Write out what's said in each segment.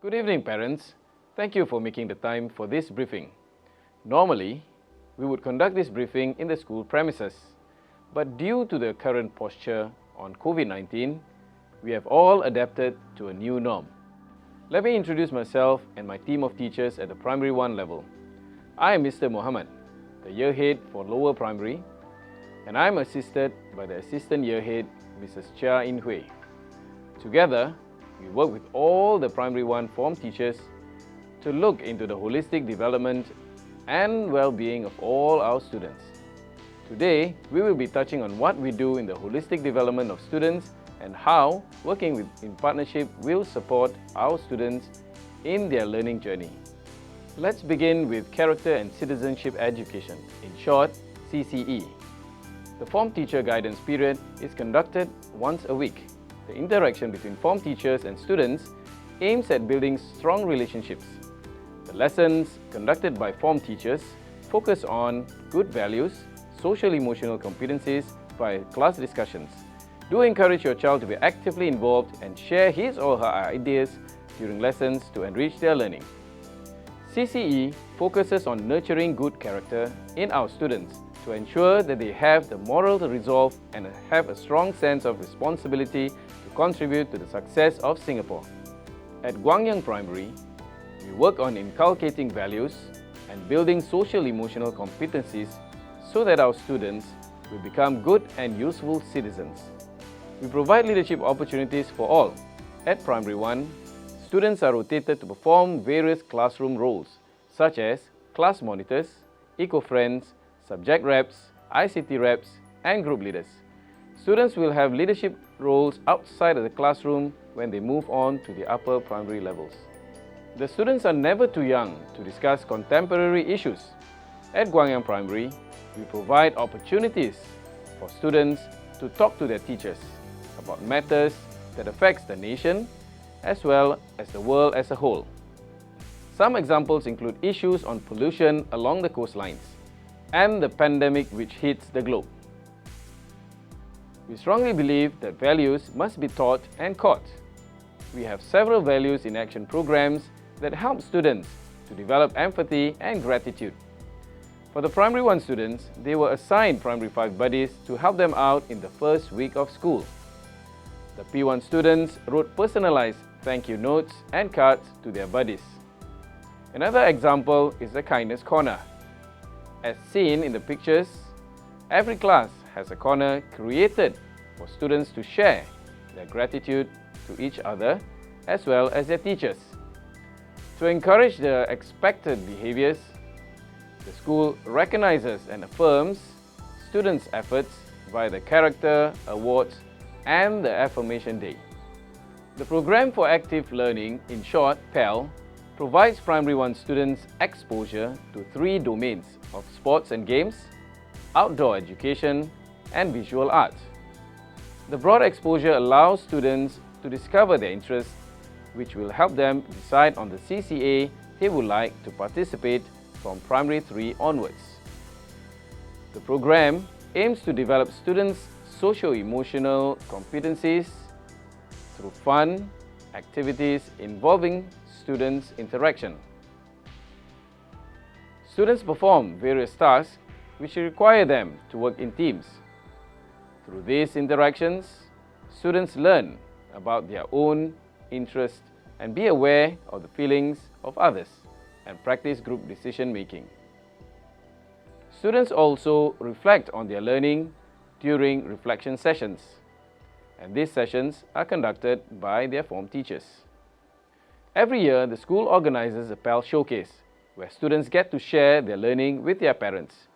Good evening, parents. Thank you for making the time for this briefing. Normally, we would conduct this briefing in the school premises, but due to the current posture on COVID-19, we have all adapted to a new norm. Let me introduce myself and my team of teachers at the Primary 1 level. I am Mr. Mohammed, the Year Head for Lower Primary, and I am assisted by the Assistant Year Head, Mrs. Chia In Hui. Together, we work with all the Primary 1 form teachers to look into the holistic development and well-being of all our students. Today, we will be touching on what we do in the holistic development of students and how working in partnership will support our students in their learning journey. Let's begin with character and citizenship education, in short, CCE. The form teacher guidance period is conducted once a week. The interaction between form teachers and students aims at building strong relationships. The lessons conducted by form teachers focus on good values, social-emotional competencies via class discussions. Do encourage your child to be actively involved and share his or her ideas during lessons to enrich their learning. CCE focuses on nurturing good character in our students to ensure that they have the moral resolve and have a strong sense of responsibility to contribute to the success of Singapore. At Guangyang Primary, we work on inculcating values and building social-emotional competencies so that our students will become good and useful citizens. We provide leadership opportunities for all. At Primary 1, students are rotated to perform various classroom roles such as class monitors, eco-friends, subject reps, ICT reps, and group leaders. Students will have leadership roles outside of the classroom when they move on to the upper primary levels. The students are never too young to discuss contemporary issues. At Guangyang Primary, we provide opportunities for students to talk to their teachers about matters that affects the nation as well as the world as a whole. Some examples include issues on pollution along the coastlines and the pandemic which hits the globe. We strongly believe that values must be taught and caught. We have several values in action programs that help students to develop empathy and gratitude. For the Primary 1 students, they were assigned Primary 5 buddies to help them out in the first week of school. The P1 students wrote personalized thank you notes and cards to their buddies. Another example is the Kindness Corner. As seen in the pictures, every class has a corner created for students to share their gratitude to each other as well as their teachers. To encourage the expected behaviors, the school recognizes and affirms students' efforts via the Character Awards and the Affirmation Day. The Program for Active Learning, in short, PAL, provides Primary 1 students exposure to 3 domains of sports and games, outdoor education, and visual art. The broad exposure allows students to discover their interests, which will help them decide on the CCA they would like to participate from Primary 3 onwards. The program aims to develop students' socio-emotional competencies through fun activities involving students' interaction. Students perform various tasks which require them to work in teams. Through these interactions, students learn about their own interests and be aware of the feelings of others and practice group decision-making. Students also reflect on their learning during reflection sessions, and these sessions are conducted by their form teachers. Every year, the school organizes a PAL showcase where students get to share their learning with their parents.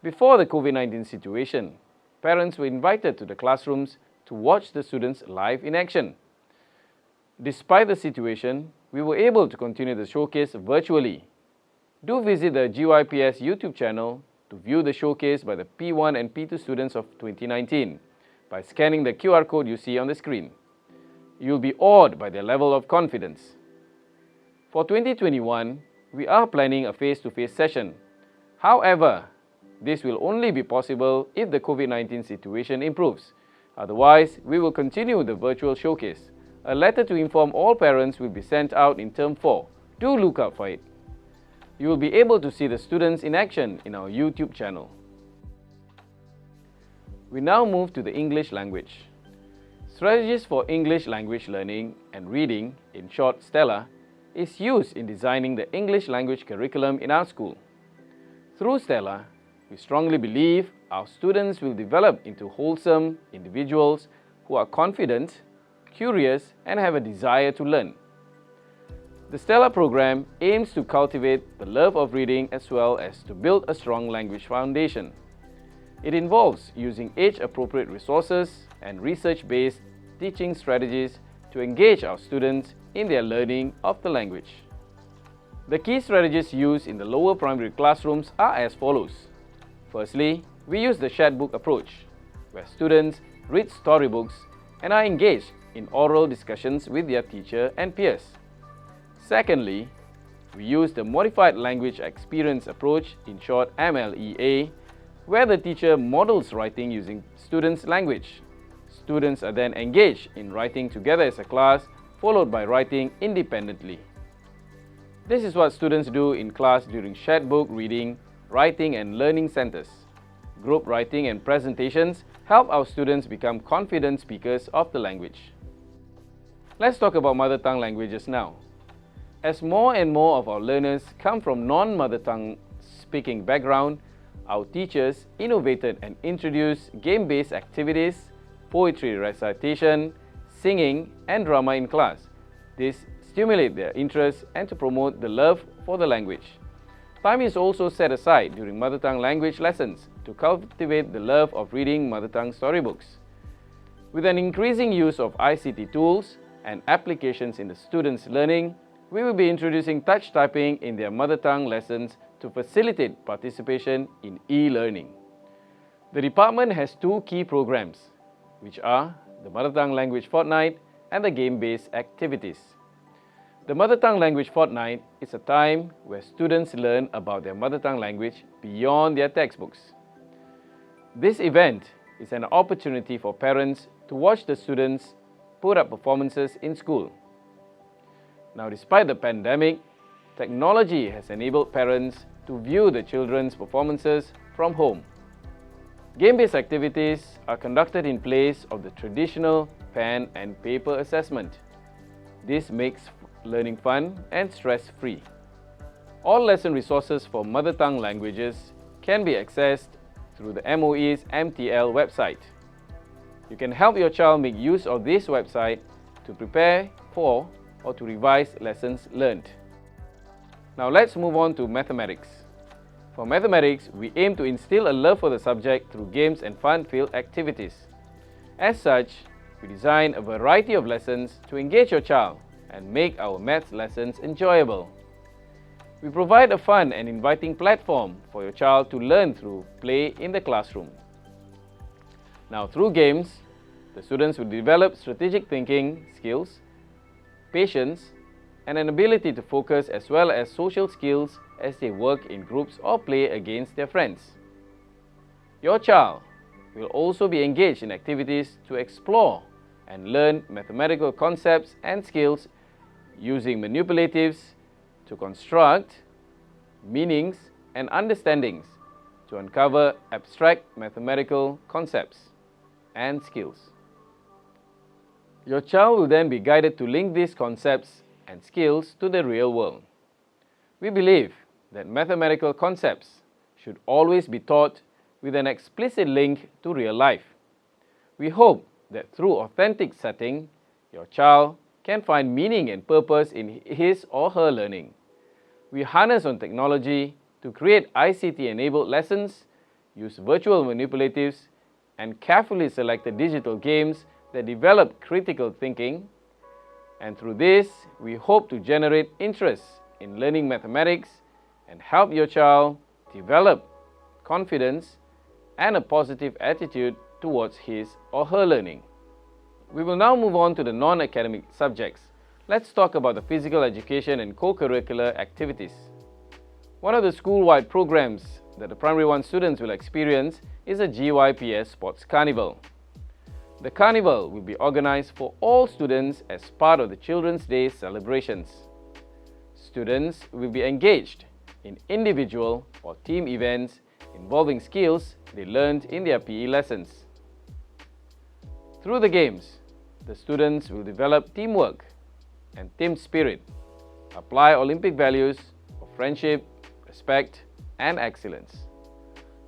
Before the COVID-19 situation, parents were invited to the classrooms to watch the students live in action. Despite the situation, we were able to continue the showcase virtually. Do visit the GYPS YouTube channel to view the showcase by the P1 and P2 students of 2019 by scanning the QR code you see on the screen. You'll be awed by their level of confidence. For 2021, we are planning a face-to-face session. However, this will only be possible if the COVID-19 situation improves. Otherwise, we will continue the virtual showcase. A letter to inform all parents will be sent out in Term 4. Do look out for it. You will be able to see the students in action in our YouTube channel. We now move to the English language. Strategies for English language learning and reading, in short STELLA, is used in designing the English language curriculum in our school. Through STELLA, we strongly believe our students will develop into wholesome individuals who are confident, curious, and have a desire to learn. The STELLA program aims to cultivate the love of reading as well as to build a strong language foundation. It involves using age-appropriate resources and research-based teaching strategies to engage our students in their learning of the language. The key strategies used in the lower primary classrooms are as follows. Firstly, we use the shared book approach, where students read storybooks and are engaged in oral discussions with their teacher and peers. Secondly, we use the modified language experience approach, in short MLEA, where the teacher models writing using students' language. Students are then engaged in writing together as a class, followed by writing independently. This is what students do in class during shared book reading, writing and learning centers. Group writing and presentations help our students become confident speakers of the language. Let's talk about mother tongue languages now. As more and more of our learners come from non-mother tongue speaking background, our teachers innovated and introduced game-based activities, poetry recitation, singing, and drama in class. This stimulates their interest and to promote the love for the language. Time is also set aside during mother tongue language lessons to cultivate the love of reading mother tongue storybooks. With an increasing use of ICT tools and applications in the students' learning, we will be introducing touch typing in their mother tongue lessons to facilitate participation in e-learning. The department has two key programs, which are the Mother Tongue Language Fortnight and the game-based activities. The Mother Tongue Language Fortnight is a time where students learn about their mother tongue language beyond their textbooks. This event is an opportunity for parents to watch the students put up performances in school. Now, despite the pandemic, technology has enabled parents to view the children's performances from home. Game-based activities are conducted in place of the traditional pen and paper assessment. This makes learning fun and stress-free. All lesson resources for mother tongue languages can be accessed through the MOE's MTL website. You can help your child make use of this website to prepare for or to revise lessons learned. Now let's move on to mathematics. For mathematics, we aim to instill a love for the subject through games and fun-filled activities. As such, we design a variety of lessons to engage your child and make our maths lessons enjoyable. We provide a fun and inviting platform for your child to learn through play in the classroom. Now, through games, the students will develop strategic thinking skills, patience, and an ability to focus as well as social skills as they work in groups or play against their friends. Your child will also be engaged in activities to explore and learn mathematical concepts and skills using manipulatives to construct meanings and understandings to uncover abstract mathematical concepts and skills. Your child will then be guided to link these concepts and skills to the real world. We believe that mathematical concepts should always be taught with an explicit link to real life. We hope that through authentic setting, your child can find meaning and purpose in his or her learning. We harness on technology to create ICT-enabled lessons, use virtual manipulatives, and carefully selected digital games that develop critical thinking. And through this, we hope to generate interest in learning mathematics and help your child develop confidence and a positive attitude towards his or her learning. We will now move on to the non-academic subjects. Let's talk about the physical education and co-curricular activities. One of the school-wide programs that the Primary 1 students will experience is a GYPS Sports Carnival. The carnival will be organized for all students as part of the Children's Day celebrations. Students will be engaged in individual or team events involving skills they learned in their PE lessons. Through the games, the students will develop teamwork and team spirit, apply Olympic values of friendship, respect, and excellence.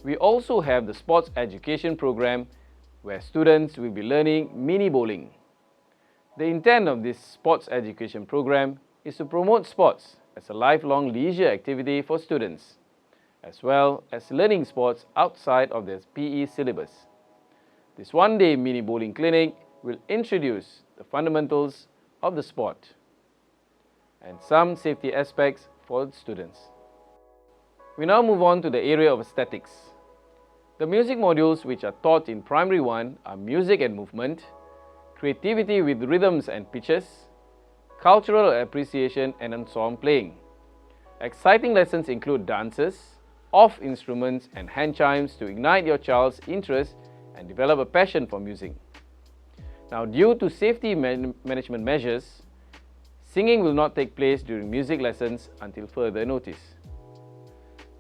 We also have the sports education program where students will be learning mini bowling. The intent of this sports education program is to promote sports as a lifelong leisure activity for students, as well as learning sports outside of their PE syllabus. This one-day mini bowling clinic will introduce the fundamentals of the sport and some safety aspects for students. We now move on to the area of aesthetics. The music modules which are taught in Primary 1 are music and movement, creativity with rhythms and pitches, cultural appreciation and ensemble playing. Exciting lessons include dances, off instruments and hand chimes to ignite your child's interest and develop a passion for music. Now, due to safety management measures, singing will not take place during music lessons until further notice.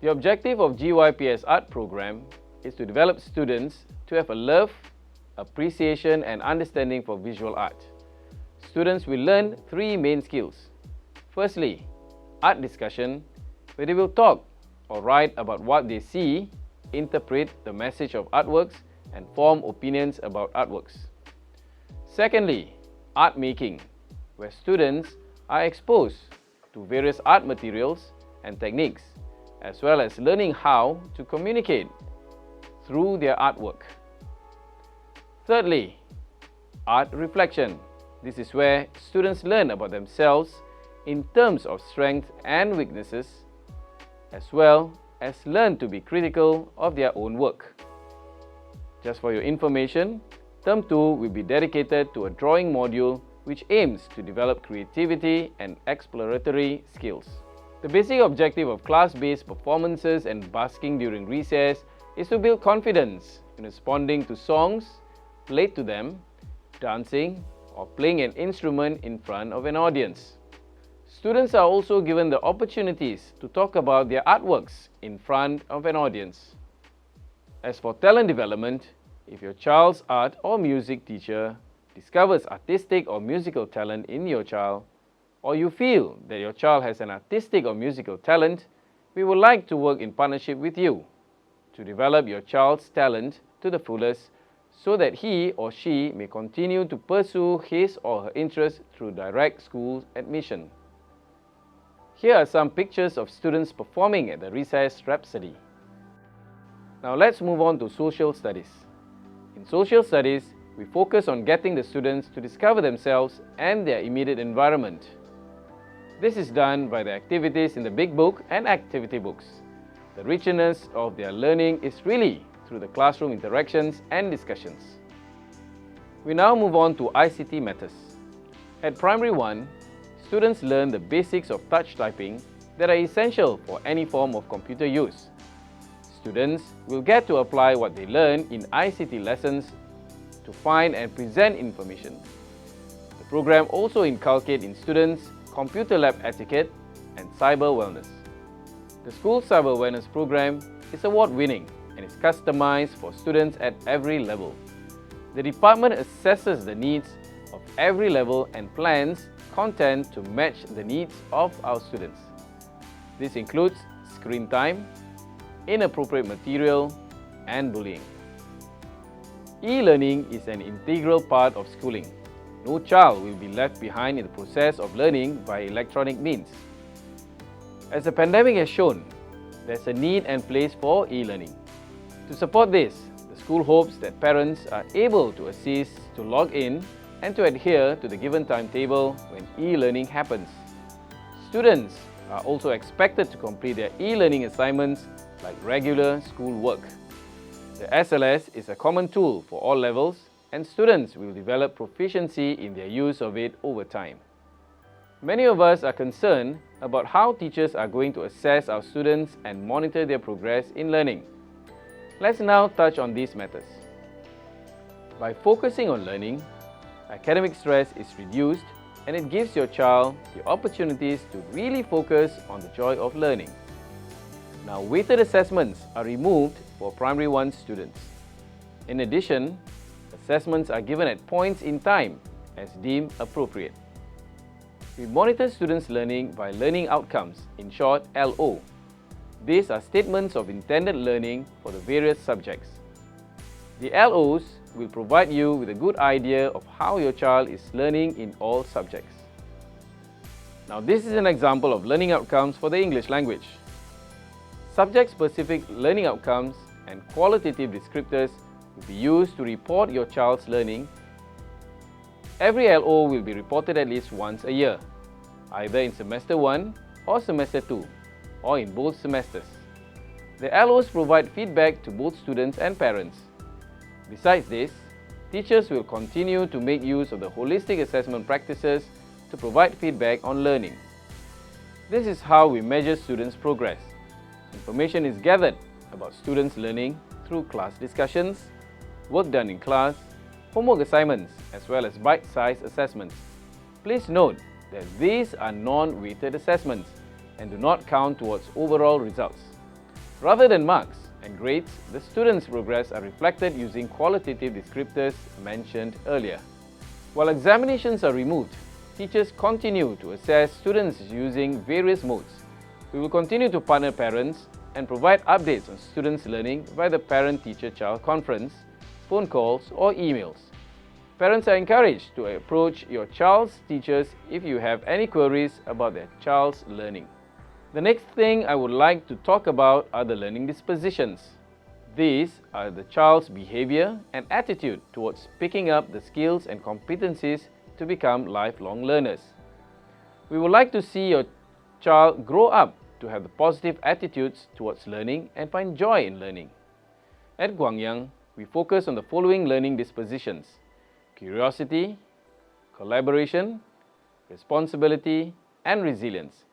The objective of GYPS art program is to develop students to have a love, appreciation and understanding for visual art. Students will learn three main skills. Firstly, art discussion, where they will talk or write about what they see, interpret the message of artworks and form opinions about artworks. Secondly, art making, where students are exposed to various art materials and techniques, as well as learning how to communicate through their artwork. Thirdly, art reflection. This is where students learn about themselves in terms of strengths and weaknesses, as well as learn to be critical of their own work. Just for your information, Term 2 will be dedicated to a drawing module which aims to develop creativity and exploratory skills. The basic objective of class-based performances and basking during recess is to build confidence in responding to songs played to them, dancing, or playing an instrument in front of an audience. Students are also given the opportunities to talk about their artworks in front of an audience. As for talent development, if your child's art or music teacher discovers artistic or musical talent in your child, or you feel that your child has an artistic or musical talent, we would like to work in partnership with you to develop your child's talent to the fullest so that he or she may continue to pursue his or her interests through direct school admission. Here are some pictures of students performing at the Recess Rhapsody. Now let's move on to social studies. In social studies, we focus on getting the students to discover themselves and their immediate environment. This is done by the activities in the Big Book and activity books. The richness of their learning is really through the classroom interactions and discussions. We now move on to ICT matters. At Primary 1, students learn the basics of touch typing that are essential for any form of computer use. Students will get to apply what they learn in ICT lessons to find and present information. The program also inculcates in students computer lab etiquette and cyber wellness. The school cyber awareness program is award-winning and is customized for students at every level. The department assesses the needs of every level and plans content to match the needs of our students. This includes screen time, inappropriate material, and bullying. E-learning is an integral part of schooling. No child will be left behind in the process of learning by electronic means. As the pandemic has shown, there's a need and place for e-learning. To support this, the school hopes that parents are able to assist to log in and to adhere to the given timetable when e-learning happens. Students are also expected to complete their e-learning assignments like regular school work. The SLS is a common tool for all levels, and students will develop proficiency in their use of it over time. Many of us are concerned about how teachers are going to assess our students and monitor their progress in learning. Let's now touch on these matters. By focusing on learning, academic stress is reduced and it gives your child the opportunities to really focus on the joy of learning. Now, weighted assessments are removed for Primary 1 students. In addition, assessments are given at points in time as deemed appropriate. We monitor students' learning by learning outcomes, in short LO. These are statements of intended learning for the various subjects. The LOs will provide you with a good idea of how your child is learning in all subjects. Now, this is an example of learning outcomes for the English language. Subject-specific learning outcomes and qualitative descriptors will be used to report your child's learning. Every LO will be reported at least once a year, either in Semester 1 or Semester 2, or in both semesters. The LOs provide feedback to both students and parents. Besides this, teachers will continue to make use of the holistic assessment practices to provide feedback on learning. This is how we measure students' progress. Information is gathered about students' learning through class discussions, work done in class, homework assignments, as well as bite-sized assessments. Please note that these are non-weighted assessments and do not count towards overall results. Rather than marks and grades, the students' progress are reflected using qualitative descriptors mentioned earlier. While examinations are removed, teachers continue to assess students using various modes. We will continue to partner parents and provide updates on students' learning via the Parent-Teacher-Child Conference, phone calls or emails. Parents are encouraged to approach your child's teachers if you have any queries about their child's learning. The next thing I would like to talk about are the learning dispositions. These are the child's behavior and attitude towards picking up the skills and competencies to become lifelong learners. We would like to see your child grow up to have the positive attitudes towards learning and find joy in learning. At Guangyang, we focus on the following learning dispositions: curiosity, collaboration, responsibility, and resilience.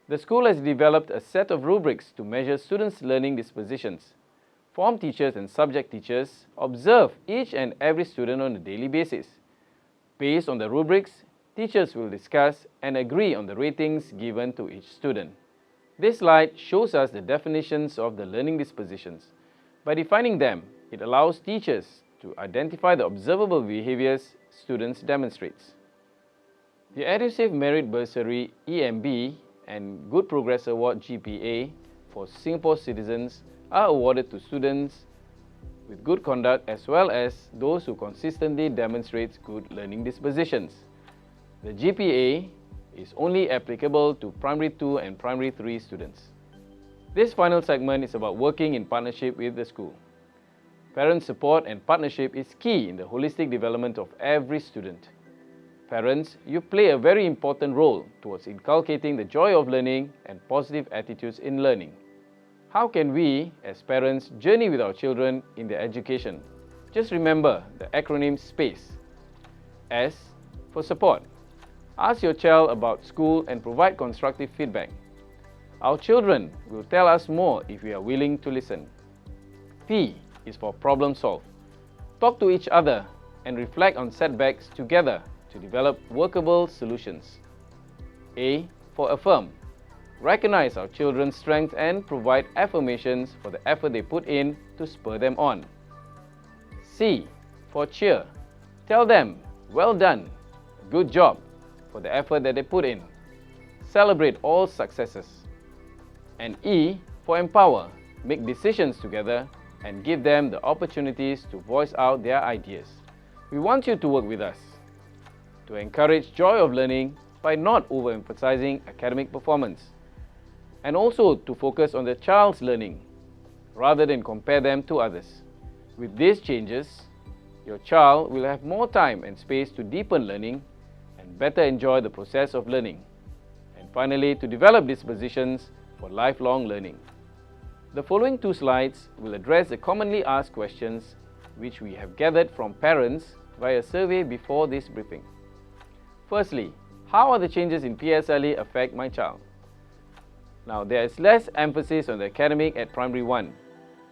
The school has developed a set of rubrics to measure students' learning dispositions. Form teachers and subject teachers observe each and every student on a daily basis. Based on the rubrics, teachers will discuss and agree on the ratings given to each student. This slide shows us the definitions of the learning dispositions. By defining them, it allows teachers to identify the observable behaviors students demonstrate. The EduSave Merit Bursary (EMB) and Good Progress Award (GPA) for Singapore citizens are awarded to students with good conduct as well as those who consistently demonstrate good learning dispositions. The GPA is only applicable to Primary 2 and Primary 3 students. This final segment is about working in partnership with the school. Parent support and partnership is key in the holistic development of every student. Parents, you play a very important role towards inculcating the joy of learning and positive attitudes in learning. How can we, as parents, journey with our children in their education? Just remember the acronym SPACE. S for support. Ask your child about school and provide constructive feedback. Our children will tell us more if we are willing to listen. P is for problem solve. Talk to each other and reflect on setbacks together to develop workable solutions. A for affirm. Recognize our children's strengths and provide affirmations for the effort they put in to spur them on. C for cheer. Tell them, well done, good job for the effort that they put in. Celebrate all successes. And E for empower. Make decisions together and give them the opportunities to voice out their ideas. We want you to work with us to encourage joy of learning by not overemphasizing academic performance, and also to focus on the child's learning rather than compare them to others. With these changes, your child will have more time and space to deepen learning and better enjoy the process of learning, and finally to develop dispositions for lifelong learning. The following two slides will address the commonly asked questions which we have gathered from parents via survey before this briefing. Firstly, how are the changes in PSLE affect my child? Now, there is less emphasis on the academic at Primary 1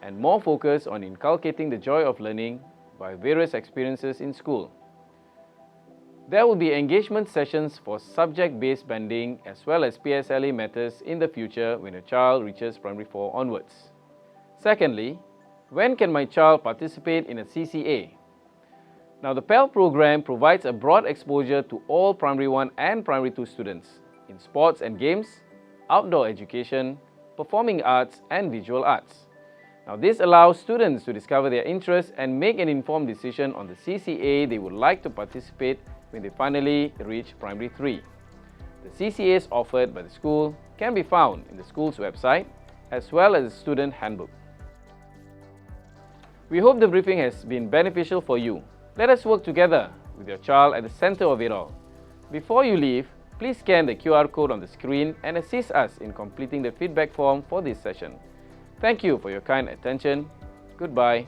and more focus on inculcating the joy of learning by various experiences in school. There will be engagement sessions for subject-based bonding as well as PSLE matters in the future when a child reaches primary 4 onwards. Secondly, when can my child participate in a CCA? Now, the PEL program provides a broad exposure to all primary 1 and primary 2 students in sports and games, outdoor education, performing arts and visual arts. Now, this allows students to discover their interests and make an informed decision on the CCA they would like to participate when they finally reach primary 3. The CCAs offered by the school can be found in the school's website as well as the student handbook. We hope the briefing has been beneficial for you. Let us work together with your child at the center of it all. Before you leave, please scan the QR code on the screen and assist us in completing the feedback form for this session. Thank you for your kind attention. Goodbye.